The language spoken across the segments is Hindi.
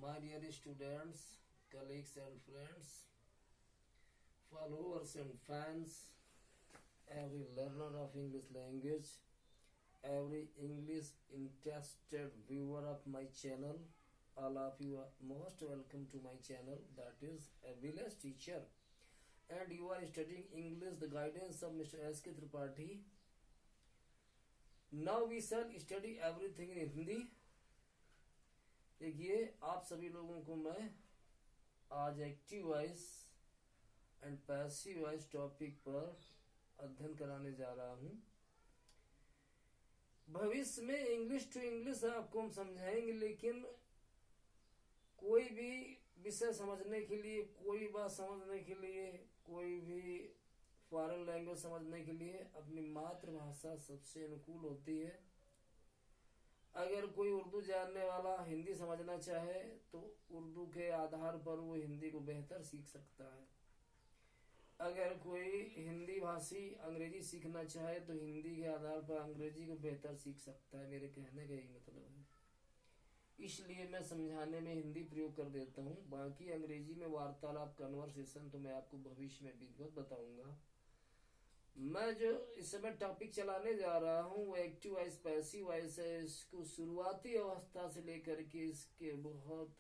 My dear students, colleagues and friends, followers and fans, every learner of English language, every English interested viewer of my channel, all of you are most welcome to my channel, that is a village teacher, and you are studying English, the guidance of Mr. S.K. Tripathi. Now we shall study everything in Hindi. देखिए आप सभी लोगों को मैं आज active voice and passive voice topic पर अध्ययन कराने जा रहा हूं। भविष्य में इंग्लिश टू इंग्लिश आपको हम समझाएंगे, लेकिन कोई भी विषय समझने के लिए, कोई बात समझने के लिए, कोई भी फॉरेन लैंग्वेज समझने के लिए अपनी मातृभाषा सबसे अनुकूल होती है। अगर कोई उर्दू जानने वाला हिंदी समझना चाहे तो उर्दू के आधार पर वो हिंदी को बेहतर सीख सकता है। अगर कोई हिंदी भाषी अंग्रेजी सीखना चाहे तो हिंदी के आधार पर अंग्रेजी को बेहतर सीख सकता है। मेरे कहने का यही मतलब है, इसलिए मैं समझाने में हिंदी प्रयोग कर देता हूँ। बाकी अंग्रेजी में वार्तालाप, कन्वर्सेशन तो मैं आपको भविष्य में विधिवत बताऊंगा। मैं जो इस समय टॉपिक चलाने जा रहा हूँ वो एक्टिव वॉइस, पैसिव वॉइस है। इसको शुरुआती अवस्था से लेकर के इसके बहुत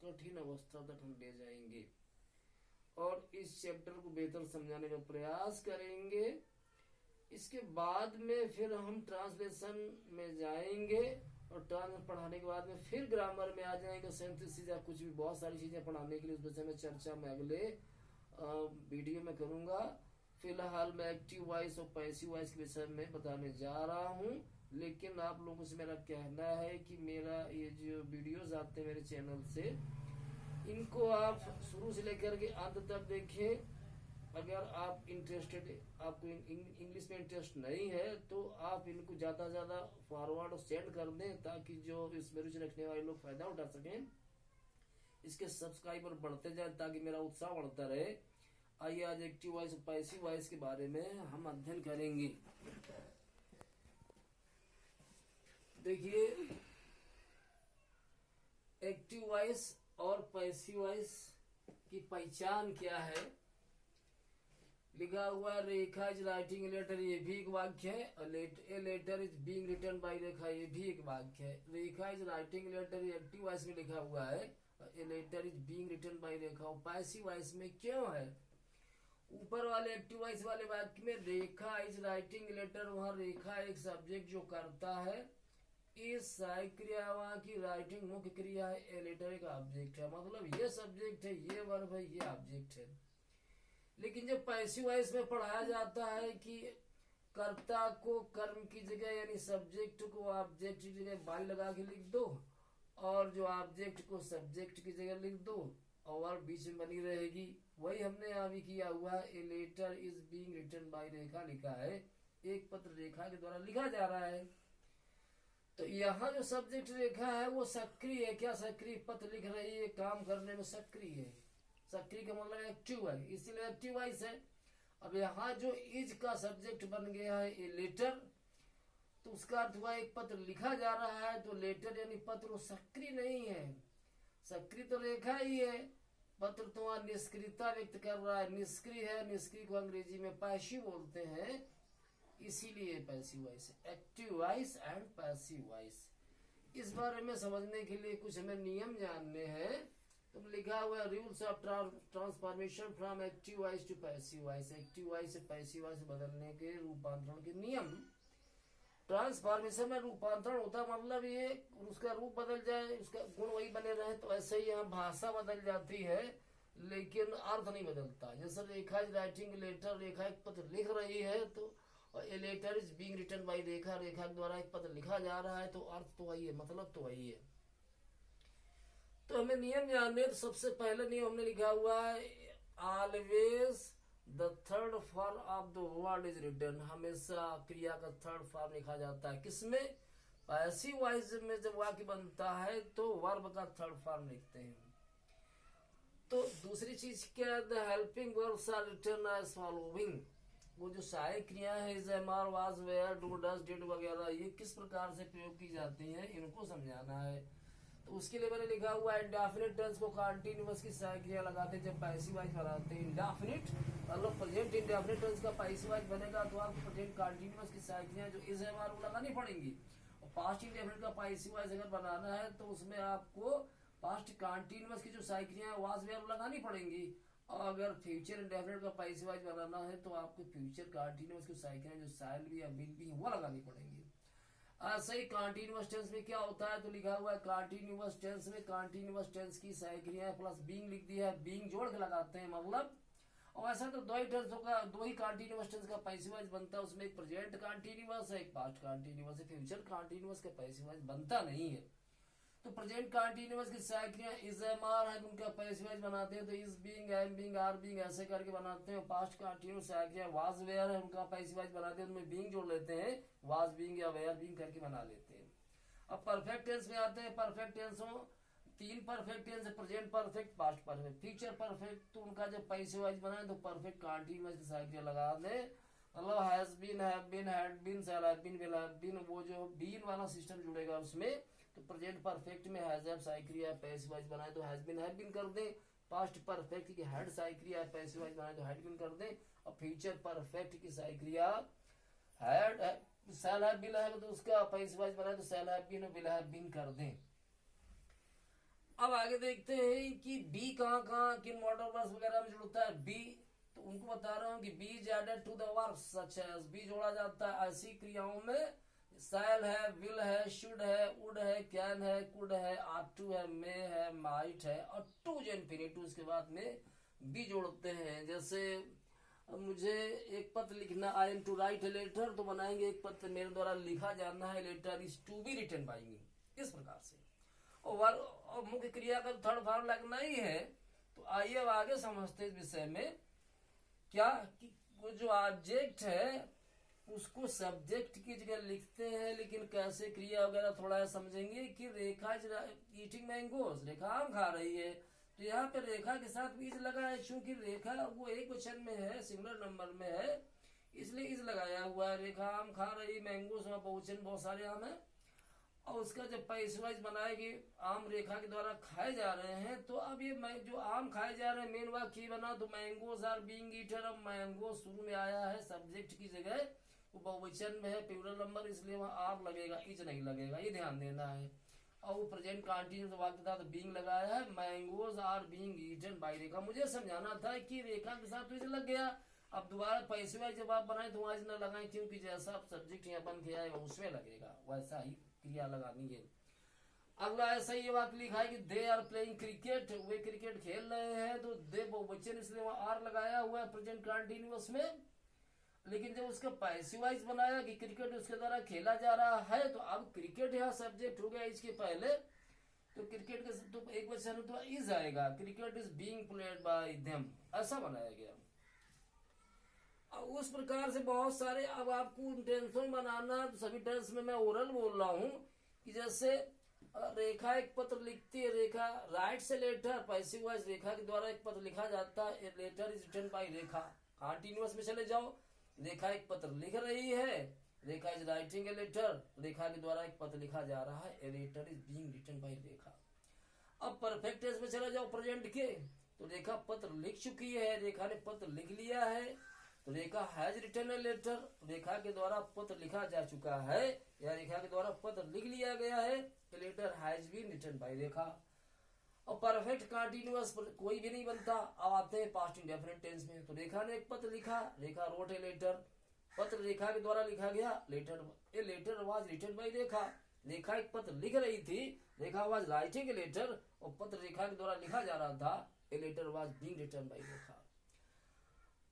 कठिन अवस्था तक हम ले जाएंगे और इस चैप्टर को बेहतर समझाने का प्रयास करेंगे। इसके बाद में फिर हम ट्रांसलेशन में जाएंगे और ट्रांसलेशन पढ़ाने के बाद में फिर ग्रामर में आ जाएंगे, सिंथेसिस या कुछ भी, बहुत सारी चीजें पढ़ाने के लिए उस विषय में चर्चा मैं अगले वीडियो में करूंगा। फिलहाल मैं एक्टिव वॉइस और पैसिव वॉइस के विषय में बताने जा रहा हूं, लेकिन आप लोगों से मेरा कहना है कि मेरा ये जो वीडियोस आते हैं मेरे चैनल से, इनको आप शुरू से लेकर के अंत तक देखें। अगर आप इंटरेस्टेड, आपको इंग्लिश में इंटरेस्ट नहीं है तो आप इनको ज्यादा से ज्यादा फॉरवर्ड और सेंड कर दें, ताकि जो इसमें रुचि रखने वाले लोग फायदा उठा सकें। इसके सब्सक्राइबर बढ़ते जाए ताकि मेरा उत्साह बढ़ता रहे। आइए आज एक्टिव वॉइस और पैसिव वॉइस के बारे में हम अध्ययन करेंगे। देखिए, एक्टिव वॉइस और पैसिव वॉइस की पहचान क्या है। लिखा हुआ Rekha is writing a letter, ये भी एक वाक्य है। A letter is being written by Rekha, ये भी एक वाक्य है। Rekha is writing a letter, ये एक्टिव वॉइस में लिखा हुआ है। A letter is being written by Rekha. Passive voice में क्यों है? ऊपर वाले एक्टिव वॉइस वाले वाक्य में रेखा इज राइटिंग लेटर, वहां रेखा एक सब्जेक्ट जो करता है, इस सहायक क्रिया वहां की राइटिंग मुख्य क्रिया है, ए लेटर एक ऑब्जेक्ट है। मतलब ये सब्जेक्ट है, ये वर्ब है, ये ऑब्जेक्ट है। लेकिन जब पैसिव वॉइस में पढ़ाया जाता है कि कर्ता को कर्म की जगह यानी सब्जेक्ट को ऑब्जेक्ट की जगह बाई लगा के लिख दो और जो ऑब्जेक्ट को सब्जेक्ट की जगह लिख दो और बीच में बनी रहेगी, वही हमने यहाँ भी किया हुआ है। A letter is being written by Rekha लिखा है, एक पत्र रेखा के द्वारा लिखा जा रहा है। तो यहाँ जो सब्जेक्ट रेखा है वो सक्रिय है। क्या सक्रिय? पत्र लिख रही है, काम करने में सक्रिय है। सक्रिय का मतलब एक्टिव है, इसीलिए एक्टिव वॉइस है। अब यहाँ जो इज का सब्जेक्ट बन गया है ए लेटर, तो उसका अर्थ हुआ एक पत्र लिखा जा रहा है। तो लेटर यानी पत्र वो सक्रिय नहीं है, सक्रिय तो रेखा ही है। पत्र तो वहां निष्क्रियता व्यक्त कर रहा है, निष्क्रिय है। निष्क्रिय को अंग्रेजी में पैसिव बोलते हैं, इसीलिए पैसिव वॉइस है। Active voice and passive voice, इस बारे में समझने के लिए कुछ हमें नियम जानने हैं। तो लिखा हुआ है rules of transformation from active voice to passive voice. Active voice से पैसिव वॉइस बदलने के रूपांतरण के नियम। ट्रांसफॉर्मेशन में रूपांतरण होता है, मतलब ये उसका रूप बदल जाए, उसका गुण वही बने रहे। तो ऐसे ही यहाँ भाषा बदल जाती है लेकिन अर्थ नहीं बदलता। जैसे Rekha is writing letter, Rekha एक पत्र लिख रही है, तो a letter is being written by Rekha, Rekha के द्वारा एक पत्र लिखा जा रहा है। तो अर्थ तो वही है, मतलब तो वही है। तो हमें नियम जानने, तो सबसे पहले नियम हमने लिखा हुआ है, always the third form of the word is written. हमेशा क्रिया का थर्ड फॉर्म लिखा जाता है। किसमें? पैसिव वॉइस में जब वाक्य बनता है तो वर्ब का थर्ड फॉर्म लिखते हैं। तो दूसरी चीज क्या? The helping verbs are written as following. वो जो सहायक क्रिया है, is, am, are, was, were, do, does, did वगैरह, ये किस प्रकार से प्रयोग की जाती है, इनको समझाना है। तो उसके लिए मैंने लिखा हुआ है इंडेफिनिट टेंस को कंटीन्यूअस की सहायक क्रिया लगाते हैं जब पैसिव वॉइस बनाते हैं। इंडेफिनिट मतलब प्रेजेंट इंडेफिनिट टेंस का पैसिव वॉइस बनेगा तो आपको प्रेजेंट कंटीन्यूअस की सहायक क्रिया जो इज एम आर वो लगानी पड़ेंगी। और पास्ट इंडेफिनिट का पैसिव वॉइस अगर बनाना है तो उसमें आपको पास्ट कंटीन्यूअस की जो सहायक क्रिया है वाज वेयर लगानी पड़ेंगी। और अगर फ्यूचर इंडेफिनिट का पैसिव वॉइस बनाना है तो आपको फ्यूचर कंटीन्यूअस की सहायक क्रिया जो शैल भी या विल भी वो लगानी पड़ेंगी। सही कंटीन्यूअस टेंस में क्या होता है तो लिखा हुआ है कंटीन्यूअस टेंस में कंटीन्यूअस टेंस की सहायक क्रिया प्लस बीइंग लिख दिया है, बीइंग जोड़ के लगाते हैं मतलब। और ऐसा तो दो ही टेंस होगा, दो ही कंटीन्यूअस टेंस का पैसिव वॉइस बनता है, उसमें एक प्रेजेंट कंटीन्यूअस है एक पास्ट कंटीन्यूअस है। फ्यूचर कंटीन्यूअस का पैसिव वॉइस बनता नहीं है। तो प्रेजेंट कंटीन्यूअस की सहायक क्रिया इज एम आर है, उनका पैसिव वॉइस बनाते हैं तो is being am being are being ऐसे करके बनाते हैं। पास्ट कंटीन्यूअस सहायक क्रिया वाज वेयर है, उनका पैसिव वॉइस बनाते हैं उनमें बीइंग जोड़ लेते हैं, वाज बीइंग या वेयर बीइंग करके बना लेते हैं। अब परफेक्ट टेंस में आते हैं। परफेक्ट टेंस हो तीन परफेक्ट टेंस है, present perfect, past perfect, future perfect. तो उनका जब पैसिव वॉइस बनाए तो परफेक्ट कंटीन्यूअस की सहायक क्रिया लगा दे, मतलब has been, have been, had been, shall have been, will have been, वो जो बीन वाला सिस्टम जुड़ेगा उसमें। तो प्रेजेंट परफेक्ट में हैज हैव सहायक क्रिया पैसिव वॉइस बनाए तो हैज बीन हैव बीन कर दें। पास्ट परफेक्ट की हैड सहायक क्रिया पैसिव वॉइस बनाए तो हैड बीन कर दें। और फ्यूचर परफेक्ट की सहायक क्रिया हैड शैल हैव बीन है तो उसका पैसिव वॉइस बनाए तो shall have been will have been कर दें। अब आगे देखते हैं कि बी कहाँ कहाँ किन मॉडल वर्ब्स वगैरह में जुड़ता है। बी तो उनको बता रहा हूँ कि be is added to the verbs such as, be जोड़ा जाता है ऐसी क्रियाओं में शैल है, विल है, शुड है, वुड है, कैन है, कुड है, आर टू है, मे है, माइट है और टू इन्फिनिटिव के बाद में बी जोड़ते हैं। जैसे मुझे एक पत्र लिखना, I am to write a letter, तो बनाएंगे एक पत्र मेरे द्वारा लिखा जाना है, letter is to be written by me, इस प्रकार से। और मुख्य क्रिया का थर्ड फॉर्म लगना ही है। तो आइए अब आगे समझते इस विषय में क्या कि वो जो ऑब्जेक्ट है उसको सब्जेक्ट की जगह लिखते हैं, लेकिन कैसे क्रिया वगैरह थोड़ा समझेंगे। कि रेखा ईटिंग मैंगोज, रेखा आम खा रही है, तो यहाँ पे रेखा के साथ बीज लगा है, चूंकि रेखा वो एक वचन में है, सिंगुलर नंबर में है, इसलिए इज लगाया हुआ है। रेखा आम खा रही, मैंगोज वहाँ बहुवचन बहुत सारे आम है। और उसका जब पैसिव वॉइस बनाएगी, आम रेखा के द्वारा खाए जा रहे हैं, तो अब ये जो आम खाए जा रहे हैं मेन वाक्य बना तो मैंगोज आर बीइंग ईटन। अब मैंगो शुरू में आया है सब्जेक्ट की जगह, वो बहुवचन में है प्लूरल नंबर, इसलिए वहाँ आर लगेगा, इज नहीं लगेगा, ये ध्यान देना है। और वो प्रेजेंट कंटीन्यूअस वाक्य था तो बीइंग लगाया है, mangoes are being eaten by Rekha. मुझे समझाना था कि रेखा के साथ तो इज लग गया, अब दोबारा पैसिव वॉइस जब आप बनाए तो वहां इज न लगाए, क्योंकि जैसा आप सब्जेक्ट यहाँ बन के आएगा उसमें लगेगा, वैसा ही क्रिया लगानी है। अगला ऐसा ये बात लिखा है कि दे आर प्लेइंग क्रिकेट, वे क्रिकेट खेल रहे हैं, तो दे बहुवचन इसलिए वहां आर लगाया हुआ है प्रेजेंट कंटीन्यूअस में। लेकिन जब उसका पैसिव वॉइस बनाया कि क्रिकेट उसके द्वारा खेला जा रहा है, तो अब क्रिकेट यहाँ सब्जेक्ट हो गया इसके पहले, तो क्रिकेट के तो एक वचन तो इज आएगा, cricket is being played by them, ऐसा बनाया गया। उस प्रकार से बहुत सारे, अब आपको टेंसों बनाना, तो सभी टेंस में मैं ओरल बोल रहा हूँ कि जैसे रेखा एक पत्र लिखती है, Rekha writes letter, passive voice Rekha के द्वारा एक पत्र लिखा जाता है, letter is written by Rekha. Continuous में चले जाओ, रेखा एक पत्र लिख रही है, Rekha is writing a letter, Rekha के द्वारा एक पत्र लिखा जा रहा है, a letter is being written by Rekha. अब परफेक्ट टेंस में चले जाओ प्रेजेंट के, तो रेखा पत्र लिख चुकी है, रेखा ने पत्र लिख लिया है, तो रेखा has written a letter, Rekha के द्वारा पत्र लिखा जा चुका है या रेखा के द्वारा पत्र लिख लिया गया है, a letter has been written by Rekha. और परफेक्ट कंटीन्यूअस कोई भी नहीं बनता। अब आते हैं पास्ट इंडेफिनिट टेंस में, तो रेखा ने एक पत्र लिखा, रेखा रोट ए लेटर, पत्र रेखा के द्वारा लिखा गया, letter a letter was written by Rekha. Rekha एक पत्र लिख रही थी, Rekha was writing a letter, और पत्र रेखा के द्वारा लिखा जा रहा था, a letter was being written by Rekha.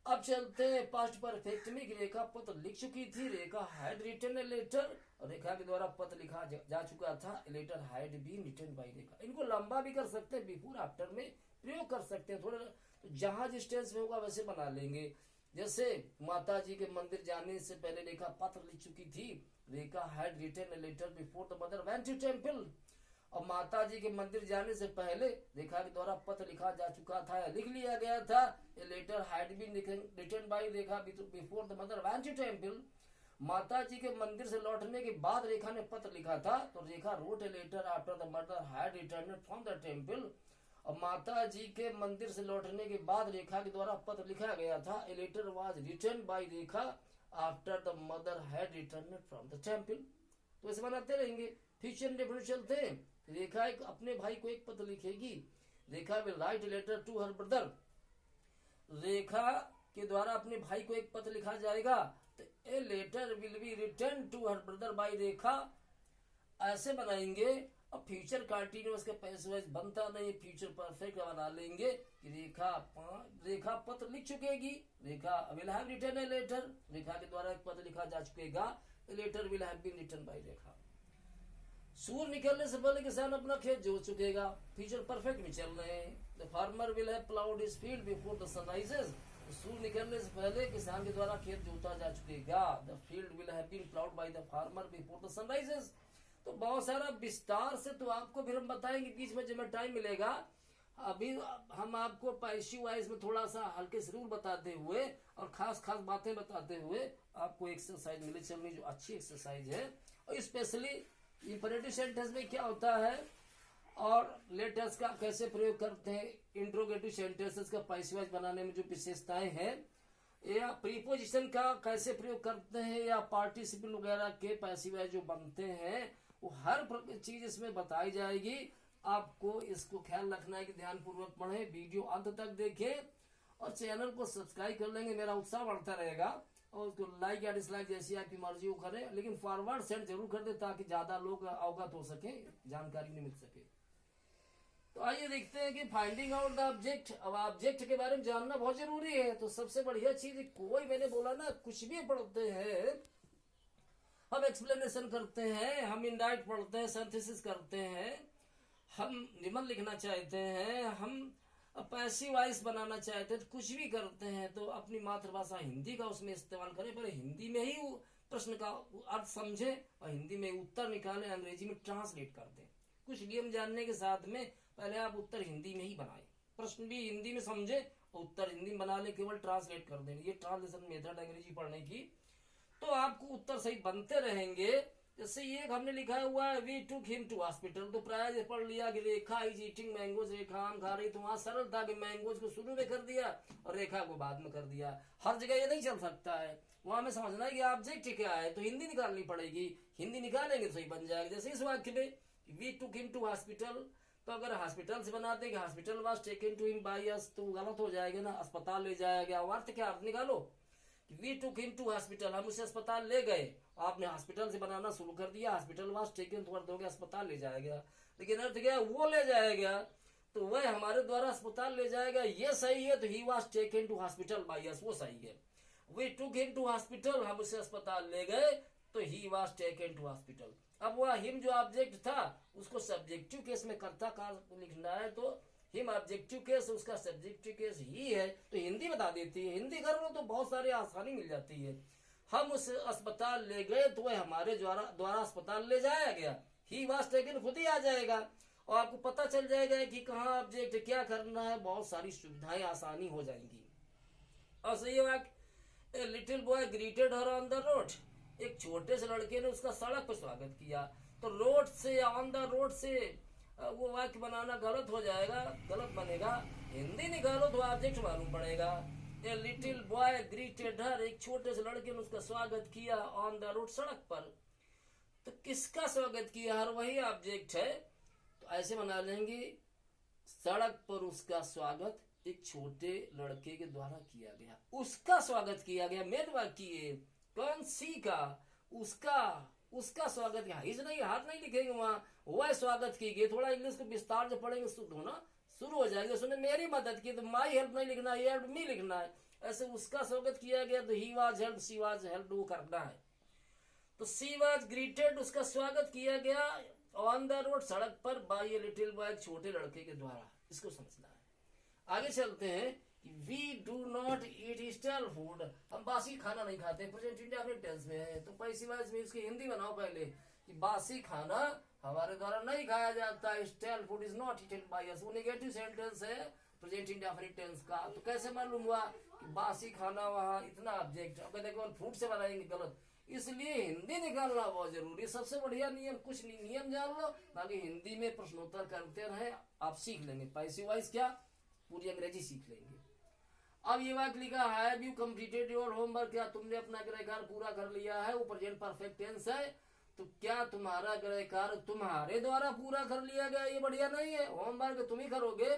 अब चलते हैं पास्ट परफेक्ट में कि रेखा पत्र लिख चुकी थी, Rekha had written a letter, और रेखा के द्वारा पत्र लिखा जा चुका था, letter had been written by Rekha. इनको लंबा भी कर सकते हैं, बिफोर आफ्टर में प्रयोग कर सकते हैं, थोड़ा तो जहां जिस टेंस में होगा वैसे बना लेंगे। जैसे माता जी के मंदिर जाने से पहले रेखा पत्र लिख चुकी थी, Rekha had written a letter before the mother went to temple. और माता जी के मंदिर जाने से पहले रेखा के द्वारा पत्र लिखा जा चुका था, लिख लिया गया था, a letter had been written by Rekha before the mother went to temple. माता जी के मंदिर से लौटने के बाद रेखा ने पत्र लिखा था। तो Rekha wrote a letter after the mother had return from the temple. और माता जी के मंदिर से लौटने के बाद रेखा के द्वारा पत्र लिखा गया था। A letter was written by Rekha after the mother had return from the temple. तो ऐसे बनाते रहेंगे। फ्यूचर इंडेफिनिट चलते हैं। रेखा एक अपने भाई को एक पत्र लिखेगी। Rekha will write a letter to her brother. Rekha के द्वारा अपने भाई को एक पत्र लिखा जाएगा। तो a letter will be written to her brother by Rekha. ऐसे बनाएंगे। अब फ्यूचर कंटीन्यूअस का पैसे वाइज बनता नहीं, फ्यूचर परफेक्ट बना लेंगे कि रेखा पत्र लिख चुकेगी। Rekha will have written a letter. Rekha के द्वारा एक पत्र लिखा जा चुकेगा। A letter will have been written by Rekha. सूर्य निकलने से पहले किसान अपना खेत जो चुकेगा। फ्यूचर परफेक्ट में चल रहे हैं। The farmer will have ploughed his field before the sun rises. सूर्य निकलने से पहले किसान के द्वारा खेत जोता जा चुकेगा। The field will have been ploughed by the farmer before the sun rises. तो बहुत सारा विस्तार से तो आपको फिर हम बताएंगे बीच में जब टाइम मिलेगा। अभी हम आपको पैसिव वॉइस में थोड़ा सा हल्के से रूल बताते हुए और खास खास बातें बताते हुए आपको एक्सरसाइज मिले चलनी, जो अच्छी एक्सरसाइज है। और स्पेशली इंपरेटिव सेंटेंस में क्या होता है और लेटर्स का कैसे प्रयोग करते हैं, इंट्रोगेटिव सेंटेंसेस का पैसिव वॉइस बनाने में जो विशेषताएं हैं, या प्रीपोजिशन का कैसे प्रयोग करते हैं, या पार्टिसिपल वगैरह के पैसिव वॉइस जो बनते हैं, वो हर चीज इसमें बताई जाएगी। आपको इसको ख्याल रखना है कि ध्यान पूर्वक पढ़े, वीडियो अंत तक देखें और चैनल को सब्सक्राइब कर लेंगे, मेरा उत्साह बढ़ता रहेगा। और उसको लाइक या डिसलाइक जैसी आपकी मर्जी हो करें, लेकिन फॉरवर्ड सेंड जरूर कर दे ताकि ज्यादा लोग अवगत हो सके, जानकारी नहीं मिल सके। तो आइए देखते हैं कि फाइंडिंग आउट द ऑब्जेक्ट। अब ऑब्जेक्ट के बारे में जानना बहुत जरूरी है। तो सबसे बढ़िया चीज कोई, मैंने बोला ना, कुछ भी पढ़ते हैं हम एक्सप्लेनेशन करते हैं, हम इंडाइट पढ़ते हैं, सिंथेसिस करते हैं, हम निबंध लिखना चाहते हैं, हम पैसिव वॉइस बनाना चाहते हैं, तो कुछ भी करते हैं तो अपनी मातृभाषा हिंदी का उसमें इस्तेमाल करें। पहले हिंदी में ही प्रश्न का अर्थ समझे और हिंदी में उत्तर निकालें, अंग्रेजी में ट्रांसलेट कर दें। कुछ नियम जानने के साथ में पहले आप उत्तर हिंदी में ही बनाएं, प्रश्न भी हिंदी में समझे और उत्तर हिंदी में बना ले, केवल ट्रांसलेट कर दें। ये ट्रांसलेशन मेथड अंग्रेजी पढ़ने की, तो आपको उत्तर सही बनते रहेंगे। जैसे ये हमने लिखा हुआ है we took him to hospital, तो प्राय पढ़ लिया कि Rekha is eating mangoes, Rekha आम खा रही। तो वहां सरल था कि मैंगोज को शुरू में कर दिया और रेखा को बाद में कर दिया। हर जगह ये नहीं चल सकता है, वहां में समझना है कि ऑब्जेक्ट क्या है, तो हिंदी निकालनी पड़ेगी। हिंदी निकालेंगे तो सही बन जाएगा। जैसे इस वाक्य में we took him to hospital, तो अगर हॉस्पिटल से बनाते कि hospital was taken to him by us, तो गलत हो जाएगा ना, अस्पताल ले जाया गया। अर्थ क्या, अर्थ निकालो। We took him to hospital, हम उसे अस्पताल ले गए। आपने हॉस्पिटल से बनाना शुरू कर दिया, हॉस्पिटल वाज टेकन तो कर दोगे अस्पताल ले जाया गया। लेकिन अर्थ क्या, वो ले जाया गया, तो वह हमारे द्वारा अस्पताल ले जाएगा, ये सही है। तो he was taken to hospital by us, वो सही है। We took him to hospital, हम उसे अस्पताल ले गए, तो he was taken to hospital. अब वह हिम जो ऑब्जेक्ट था उसको सब्जेक्टिव केस में कर्ता का लिखना है, तो हिम ऑब्जेक्टिव केस, उसका सब्जेक्टिव केस ही है, तो हिंदी बता देती है। हिंदी कर लो तो बहुत सारी आसानी मिल जाती है। हम उस अस्पताल ले गए, तो वह हमारे द्वारा अस्पताल ले जाया गया। ही वाज टेकन खुद ही आ जाएगा और आपको पता चल जाएगा कि कहाँ ऑब्जेक्ट, क्या करना है, बहुत सारी सुविधाएं आसानी हो जाएंगी। और सही वाक्य, a little boy greeted her on the road, एक छोटे से लड़के ने उसका सड़क पर स्वागत किया। तो रोड से, ऑन द रोड से वो वाक्य बनाना गलत हो जाएगा, गलत बनेगा। हिंदी निकालो तो ऑब्जेक्ट मालूम पड़ेगा। ए लिटिल बॉय ग्रीटेड हर, एक छोटे से लड़के ने उसका स्वागत किया ऑन द रोड, सड़क पर। तो किसका स्वागत किया, हर वही ऑब्जेक्ट है। तो ऐसे बना लेंगे, सड़क पर उसका स्वागत एक छोटे लड़के के द्वारा किया गया, उसका स्वागत किया गया। मेन वाक्य कौन, सी का, उसका स्वागत किया। इस नहीं, हाथ नहीं लिखेंगे वहां, वह स्वागत की गई। थोड़ा इंग्लिश को विस्तार जो पढ़ेंगे शुद्ध होना शुरू हो जाएगा। उसने मेरी मदद की, तो माई हेल्प नहीं लिखना है, हेल्प मी लिखना है। ऐसे उसका स्वागत किया गया, तो he was help, she was help, वो करना है। तो सी वाज ग्रीटेड, उसका स्वागत किया गया ऑन द रोड, सड़क पर, बाय ए लिटिल बॉय, छोटे लड़के के द्वारा। इसको समझना है। आगे चलते हैं। We do not eat stale food, हम बासी खाना नहीं खाते, प्रेजेंट इंडेफिनिट टेंस में है। तो पैसिव वॉइस में इसकी हिंदी बनाओ पहले कि बासी खाना हमारे द्वारा नहीं खाया जाता। Stale food is not eaten by us, वो नेगेटिव सेंटेंस है प्रेजेंट इंडेफिनिट टेंस का। तो कैसे मालूम हुआ कि बासी खाना, वहां इतना ऑब्जेक्ट। अब देखो फूड से बनाएंगे, गलत। इसलिए हिंदी निकालना बहुत जरूरी है। सबसे बढ़िया नियम, कुछ नियम जान लो, बाकी हिंदी में प्रश्नोत्तर करते रहे, आप सीख लेंगे। पैसिव वॉइस क्या, पूरी अंग्रेजी सीख लेंगे। अब ये बात लिखा है, have you completed your homework, क्या तुमने अपना गृह कार्य पूरा कर लिया है। वो प्रेजेंट परफेक्ट टेंस है, तो क्या तुम्हारा गृह कार्य तुम्हारे द्वारा पूरा कर लिया गया, ये बढ़िया नहीं है। होमवर्क तुम ही करोगे,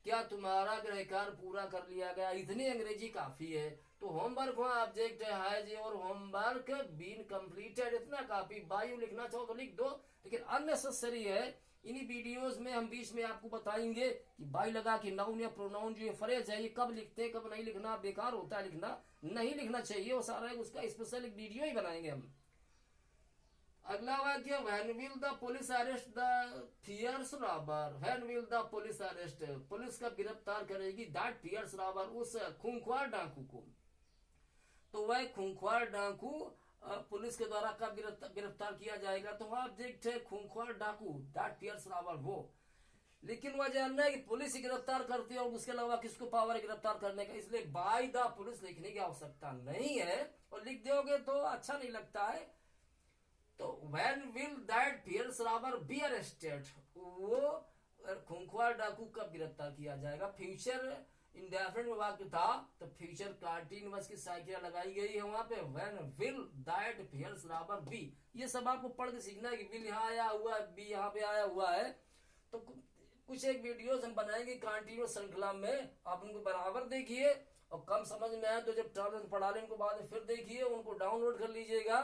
क्या तुम्हारा गृह कार्य पूरा कर लिया गया, इतनी अंग्रेजी काफी है। तो होमवर्क वहाँ ऑब्जेक्ट है और होमवर्क बीन कंप्लीटेड, इतना काफी। बाय लिखना चाहो तो लिख दो, लेकिन अननेसेसरी है। इन्हीं वीडियोस में हम बीच में आपको बताएंगे कि बाय लगा के नाउन या प्रोनाउन जो फ्रेज है ये कब लिखते कब नहीं लिखना, बेकार होता है लिखना, नहीं लिखना चाहिए। वो सारा उसका स्पेशल एक वीडियो ही बनाएंगे हम। अगला वाक्य, when will the police arrest the fierce robber, when will the police arrest, police का गिरफ्तार करेगी दैट फियर्स रॉबर, उस खूंखार डाकू को। तो वह खूंखार डाकू पुलिस के द्वारा कब गिरफ्तार किया जाएगा, तो वह ऑब्जेक्ट है खूंखार डाकू, दैट फियर्स रॉबर वो। लेकिन वह जानना है कि पुलिस ही गिरफ्तार करती है और उसके अलावा किसको पावर है गिरफ्तार करने का, इसलिए बाय द पुलिस लिखने की आवश्यकता नहीं है। और लिख दोगे तो अच्छा नहीं लगता है। तो when will that fierce robber be arrested, वो खूंखार डाकू कब गिरफ्तार किया जाएगा। फ्यूचर इंडेफिनिट में वाक्य था, तो फ्यूचर कंटीन्यूअस की साइकिल लगाई गई है वहां पे। when will that fierce robber be, ये सब आपको पढ़ के सीखना है कि will यहाँ आया हुआ है, बी यहाँ पे आया हुआ है। तो कुछ एक वीडियोस हम बनाएंगे कंटीन्यूअस श्रृंखला में, आप उनको बराबर देखिए और कम समझ में आए तो जब टर्म्स पढ़ा लें उनको बाद में फिर देखिए, उनको डाउनलोड कर लीजिएगा,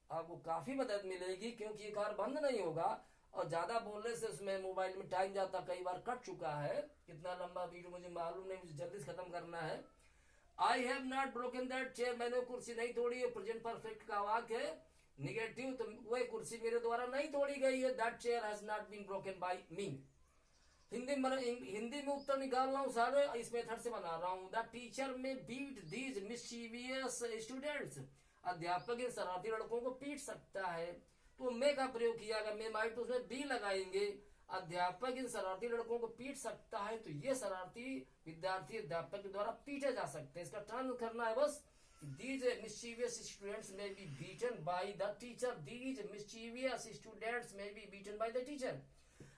आपको काफी मदद मिलेगी। क्योंकि ये कार्य बंद नहीं होगा और ज्यादा बोलने से उसमें मोबाइल में टाइम जाता, कई बार कट चुका है। कितना लंबा वीडियो मुझे मालूम नहीं, मुझे जल्दी से खत्म करना है। I have not broken that chair, मैंने कुर्सी नहीं तोड़ी है, प्रेजेंट परफेक्ट का वाक्य है। निगेटिव, तो वह कुर्सी मेरे द्वारा नहीं तोड़ी गई है, that chair has not been broken by me. Hindi में उत्तर निकाल रहा हूँ सारे, इस मेथड से बना रहा हूँ। द टीचर में बीट दीज मिस्चीवियस स्टूडेंट्स, अध्यापक इन शरारती लड़कों को पीट सकता है। तो मे का प्रयोग किया गया, मे माइट, तो उसमें बी लगाएंगे। अध्यापक इन शरारती लड़कों को पीट सकता है, तो ये शरारती विद्यार्थी अध्यापक के द्वारा पीटे जा सकते हैं। इसका टर्न करना है बस, these mischievous students may be beaten by the teacher, these mischievous students may be beaten by the teacher.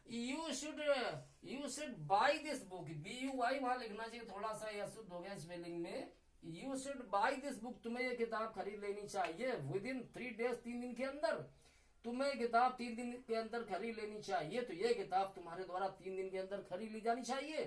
You should buy this book, BUY वहां लिखना चाहिए, थोड़ा सा यह शुद्ध हो गया स्पेलिंग में। You should buy this book, तुम्हें ये किताब खरीद लेनी चाहिए। विद इन 3 days, 3 दिन के अंदर तुम्हें किताब 3 दिन के अंदर खरीद लेनी चाहिए। तो ये किताब तुम्हारे द्वारा 3 दिन के अंदर खरीद ली जानी चाहिए।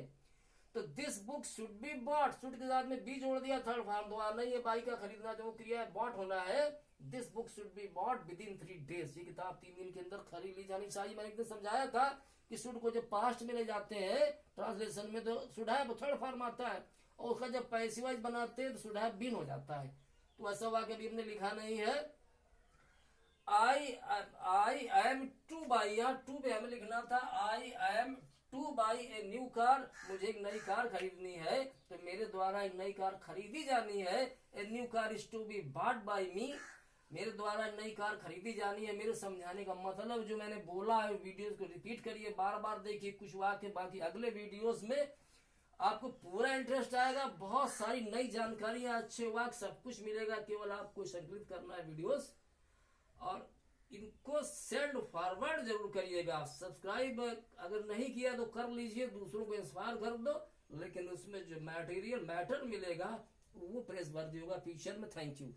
तो this book should be bought, should के साथ में बी जोड़ दिया, थर्ड फॉर्म द्वारा नहीं है, बाई का खरीदना जो क्रिया है बॉट होना है। This book should be bought with in 3 days, ये किताब 3 दिन के अंदर खरीद ली जानी चाहिए। मैंने एक दिन समझाया था कि शुड को जब पास्ट में ले जाते हैं ट्रांसलेशन में तो शुड है थर्ड फॉर्म आता है, और उसका जब पैसिव वॉइस बनाते हैं तो शुड हैव बीन हो जाता है। तो ऐसा वाक्य भी हमने लिखा नहीं है। आई एम टू बाई, यहाँ टू पे हमें लिखना था आई am two by A new car, मुझे एक नई कार खरीदनी है, तो मेरे द्वारा एक नई कार खरीदी जानी है। A new car is to be bought by me, मेरे द्वारा नई कार खरीदी जानी है। मेरे समझाने का मतलब जो मैंने बोला है, वीडियोस को रिपीट करिए, बार बार देखिए कुछ वाक्य, बाकी अगले वीडियोस में आपको पूरा इंटरेस्ट आएगा। बहुत सारी नई जानकारियां, अच्छे वाक्य, सब कुछ मिलेगा, केवल आपको संकलित करना है वीडियोस, और इनको सेंड फॉरवर्ड जरूर करिएगा। सब्सक्राइब अगर नहीं किया तो कर लीजिए, दूसरों को इंस्पायर कर दो, लेकिन उसमें जो मैटर मिलेगा वो प्रेस वर्दी होगा फ्यूचर में। Thank you.